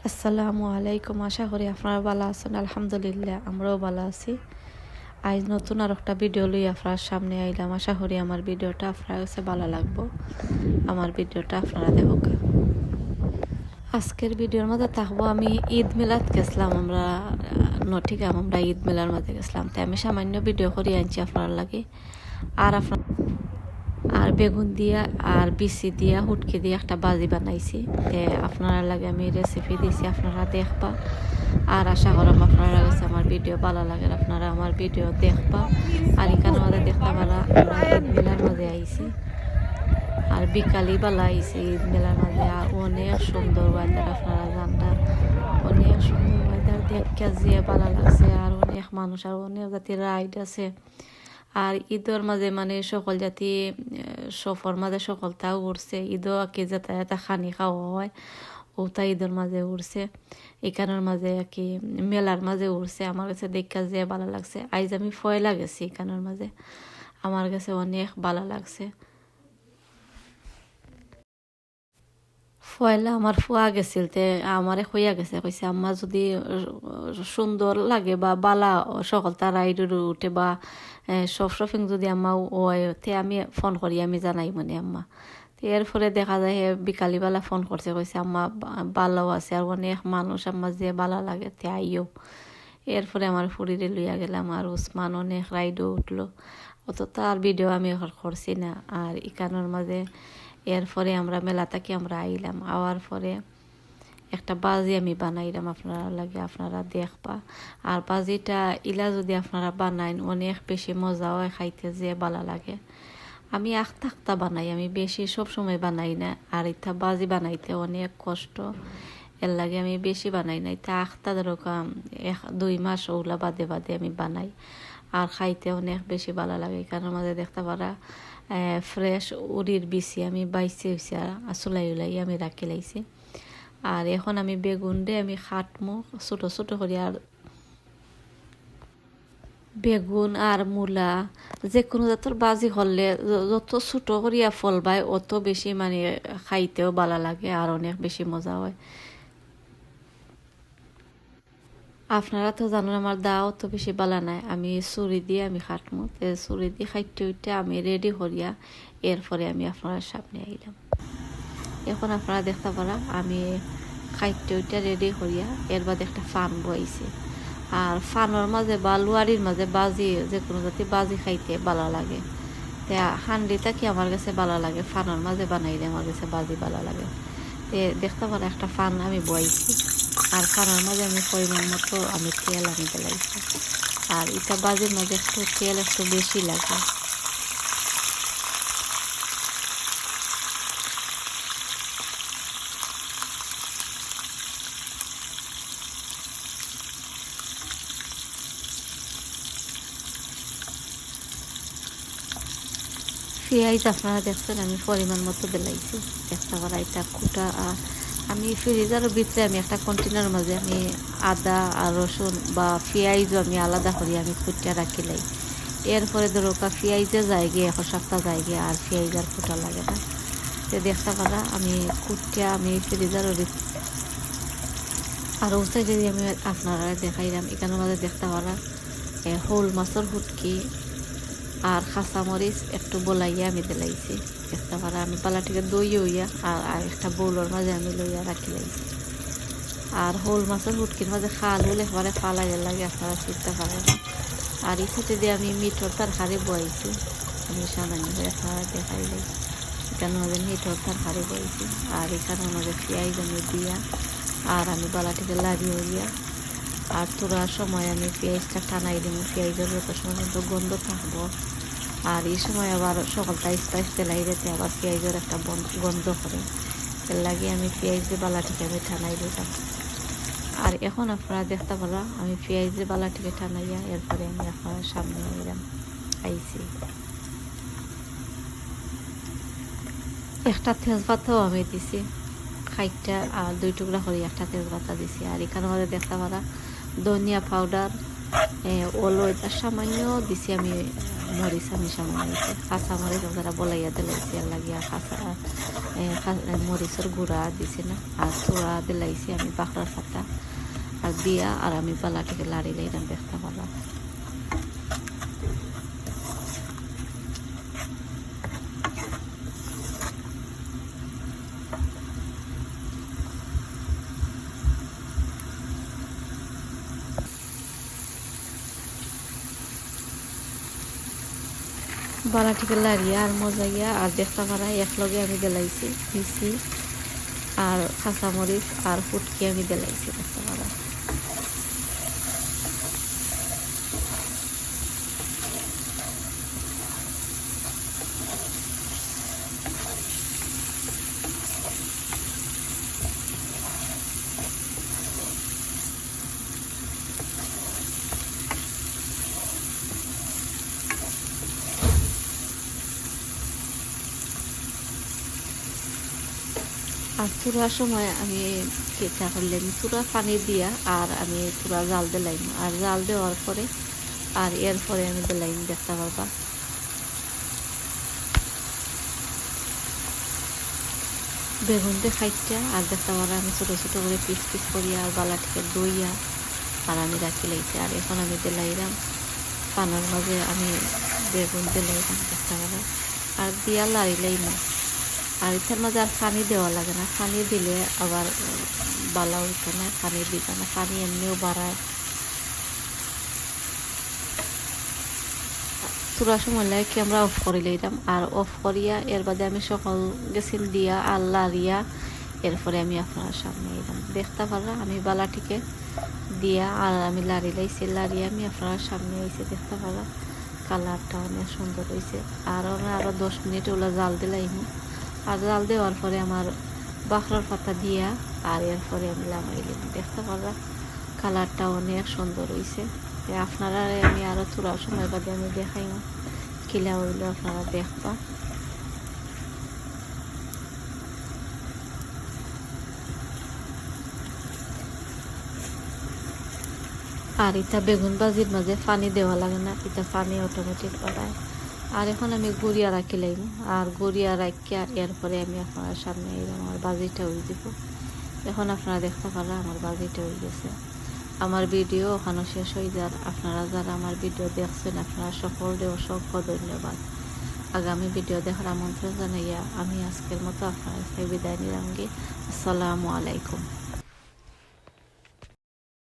আসসালামু আলাইকুম। আশা করি আপনারা ভালো আছেন। আলহামদুলিল্লাহ আমরাও ভালো আছি। আজ নতুন আর একটা ভিডিও লই আপনার সামনে আইলাম। আশা করি আমার ভিডিওটা আপনার কাছে ভালো লাগবো। আমার ভিডিওটা আপনারা দেখুক। আজকের ভিডিওর মধ্যে থাকবো আমি ঈদ মিলাদ গেছিলাম। আমরা নটিগাম আমরা ঈদ মেলার মধ্যে গেছিলাম। তাই আমি সামান্য ভিডিও করে আনছি আপনার লাগে। আর বেগুন দিয়া আর বিচি দিয়া হুটকি দিয়ে একটা বাজি বানাইছি। আপনারা লাগে আমি রেসিপি দিছি, আপনারা দেখবা। আর আশা করলাম আপনারা কাছে আমার ভিডিও ভালো লাগে, আপনারা আমার ভিডিও দেখবা। আর এখানে আমাদের দেখতে পারা আমরা ঈদ মেলার মাঝে আইছি। আর বিকালি বেলা আইছি ঈদ মেলার মাঝে। আর অনেক সুন্দর ওয়েদার, আপনারা জানটা অনেক সুন্দর ওয়েদার দেখে যে ভালো লাগছে। আর অনেক মানুষ আর অনেক জাতির রাইড আছে। আর ঈদের মাঝে মানে সকল জাতি সফর মাঝে সকলটাও উঠছে। ঈদও কি যাতায়াত খানি খাওয়া হয় ওটা ঈদের মাঝে উঠছে। এখানের মাঝে কি মেলার মাঝে উঠছে। আমার কাছে দেখা যে ভালো লাগছে। আজ আমি ফয়লা গেছি এখানের মাঝে, আমার কাছে অনেক ভালো লাগছে। ফয়লা আমার ফুয়া গেছিল, তে আমারে হইয়া গেছে, কইছে আম্মা যদি সুন্দর লাগে বা বালা সকলটা রাইডের উঠে বা সব শপিং যদি আম্মা ওয় তে আমি ফোন করি, আমি জানাই মানে আম্মা। তো এরপরে দেখা যায় বিকালিবেলা ফোন করছে, কইছে আম্মা ভালো আছে আর অনেক মানুষ, আম্মা যে ভালো লাগে তে আইও। এরপরে আমার ফুরিরে লইয়া গেলাম। আর উসমান অনেক রাইডও উঠলো। অত তার ভিডিও আমি করছি না। আর ইকানোর মাঝে এরপরে আমরা মেলা থেকে আমরা আইলাম। আওয়ার পরে একটা বাজি আমি বানাইলাম আপনারা লাগে, আপনারা দেখবা। আর বাজিটা ইলা যদি আপনারা বানাইন অনেক বেশি মজা হয়, খাইতে যে ভালো লাগে। আমি আখতা বানাই, আমি বেশি সব সময় বানাই না। আর এটা বাজি বানাইতে অনেক কষ্ট, এর লাগে আমি বেশি বানাই না। এটা আখতা ধরকাম 1-2 মাস ওগুলা বাদে বাদে আমি বানাই। আর খাইতে অনেক বেশি ভালো লাগে। কারণ মাঝে দেখতে পারা ফ্রেশ উড়ির বিচি আমি বাইছে হয়েছে আর চুলাই উলাই আমি রাখি লাইছি। আর এখন আমি বেগুন দিয়ে আমি খাটমো ছোটো ছোটো করি। আর বেগুন আর মূলা যে কোনো জাতের বাজি করলে যত ছোটো করিয়া ফলবায় অত বেশি মানে খাইতেও ভালো লাগে আর অনেক বেশি মজা হয়। আপনারা তো জানেন আমার দাও তো বেশি বালা নাই, আমি ছুরি দিয়ে আমি খাটমো। ছুরি দিয়ে খাইতে উঠতে আমি রেডি করিয়া এরপরে আমি আপনার সামনে আইলাম। এখন আপনারা দেখতে পারা আমি খাইতে উঠতে রেডি করিয়া এর বাদে একটা ফান বইছি। আর ফানোর মাঝে বা লুয়ারির মাঝে বাজি যে কোনো জাতি বাজি খাইতে ভালো লাগে। তে হান্ডিটা কি আমার কাছে ভালো লাগে, ফানোর মাঝে বানাইলে আমার কাছে বাজি ভালো লাগে। দেখতে পারা একটা ফান আমি বইছি। আর ফানোর মাঝে আমি পরিমাণ মতো আমি তেল আমি দিলাইছি। আর এটা বাজির মাঝে একটু তেল একটু বেশি লাগে। পেঁয়াজ আপনারা দেখছেন আমি পরিমাণ মতো দিলাইছি। দেখতে পারা এটা কুটা। আমি ফ্রিজারের ভিতরে আমি একটা কন্টেনার মাঝে আমি আদা আর রসুন বা পেঁয়াজও আমি আলাদা করি আমি কুটিয়া রাখিলাই। এরপরে ধরো পেঁয়াজে যায়গে 1 সপ্তাহ যায়গে আর পেঁয়াজ আর কুটা লাগে না। তো দেখতে পারা আমি কুটিয়া আমি ফ্রিজারের ভিতরে। আর ও সাইডে আমি আপনারা দেখাইলাম এখানের মাঝে দেখতে পারা শোল মাছের হুটকি আর কাঁচামরিচ একটু বলাইয়া আমি দিলাইছি। দেখতে পারা আমি পালাটিকে দই হইয়া আর একটা বউলের মাঝে আমি লইয়া রাখি লাইছি। আর শোল মাছের হুটকির মাঝে খাল হলে একেবারে ফালাই লাগে, আপনারা চিনতে পারেন না। আর এই সাথে দিয়ে আমি মিঠর তরকারি বইছি, আমি সামান্য করে আপনারা দেখাইলাই। এখানে মাঝে মিঠর তরকারি বইছি। আর এখানের মাঝে পেঁয়াজ আমি দিয়া আর আমি বালাটিকে লাগিয়ে হইয়া আর তোরা সময় আমি পেঁয়াজটা টানাই দিব। পেঁয়াজের যত সময় কিন্তু গন্ধ থাকবো। আর এই সময় আবার সকালটা আস্তে আস্তে লাই যেতে আবার পেঁয়াজের একটা গন্ধ করে, এর লাগে আমি পেঁয়াজ দিয়ে বালাটিকে আমি টানাই দিতাম। আর এখন আপনারা দেখতে পারা আমি পেঁয়াজ দিয়ে বালাটিকে টানাইয়া এরপরে আমি আপনার সামনে এলাম আইছি। একটা তেজপাতাও আমি দিছি খাইটা, আর 2 টুকরা করে একটা তেজপাতা দিছি। আর এখানে মধ্যে দেখতে পারা ধনিয়া পাউডার ওলো এটা সামান্য দিছি আমি মরিচ আমি সামান্য হয়েছে কাঁচা মরিচ ওরা বলাইয়া দিলাইছি আর লাগিয়া কাঁচা মরিচের গুঁড়া দিছি না আর চূড়া দিলাইছি আমি বাঁকড়ার পাতা আর দিয়া আর আমি বালাটিকে লাড়িলে এরকম দেখতে পারলাম। বালাটিকে লাড়িয়া আর মজাইয়া আর দেখতে পারা একলগে আমি দিলাইছি মিশি আর কাঁচামরিচ আর ফুটকি আমি দিলাইছি দেখতে পারা। আর চূড়ার সময় আমি চেষ্টা করলাম চূড়া পানি দিয়া আর আমি চূড়া জাল দিলাম আর জাল দেওয়ার পরে আর এরপরে আমি দিলাম দেখতে পারবা বেগুন দিয়ে খাইটা আর দেখতে পারা আমি ছোটো ছোটো করে পিস পিস করিয়া আর বালাটিকে দইয়া আর আমি রাখি লাইছি আর এখন আমি দিলাইলাম পানার মাঝে আমি বেগুন দিলাইলাম দেখতে পারা আর দিয়া লাড়িলাই না আর এটার মাঝে আর পানি দেওয়া লাগে না, পানি দিলে আবার বালা হইতো না, পানি দিবে না, পানি এমনিও বাড়ায়। চূড়ার সময় লাগে ক্যামেরা অফ করে লইলাম আর অফ করিয়া এর বাদে আমি সকল গেছিন দিয়া আর লাড়িয়া এরপরে আমি আপনার সামনে এলাম দেখতে পারা আমি বালাটিকে দিয়া আর আমি লাড়ি লাইছি লাড়িয়ে আমি আপনার সামনে এসে দেখতে পারা কালারটা অনেক সুন্দর হয়েছে আর আরও 10 মিনিট ওলা জাল দিলাম আর জাল দেওয়ার পরে আমার বাঁকড়ার পাতা দিয়া আর এরপরে আমি লাগাইলাম দেখতে পারা কালারটা অনেক সুন্দর হয়েছে। আপনারা আমি আরও চূড়ার সময় বাদে আমি দেখাই কিলা হইলে আপনারা দেখবা। আর এটা বেগুন ভাজির মাঝে পানি দেওয়া লাগে না, এটা পানি অটোমেটিক বাড়ায়। আর এখন আমি গড়িয়া রাখি লাইম আর গড়িয়া রাখিয়া এরপরে আমি আপনার সামনে আমার বাজিটা হয়ে দিব। এখন আপনারা দেখতে পারা আমার বাজিটা হয়ে গেছে। আমার ভিডিও ওখানে শেষ হয়ে যার আপনারা যারা আমার ভিডিও দেখছেন আপনারা সকলকে অসংখ্য ধন্যবাদ। আগামী ভিডিও দেখার আমন্ত্রণ জানাইয়া আমি আজকের মতো আপনার বিদায় নিলাম। আসসালামু আলাইকুম।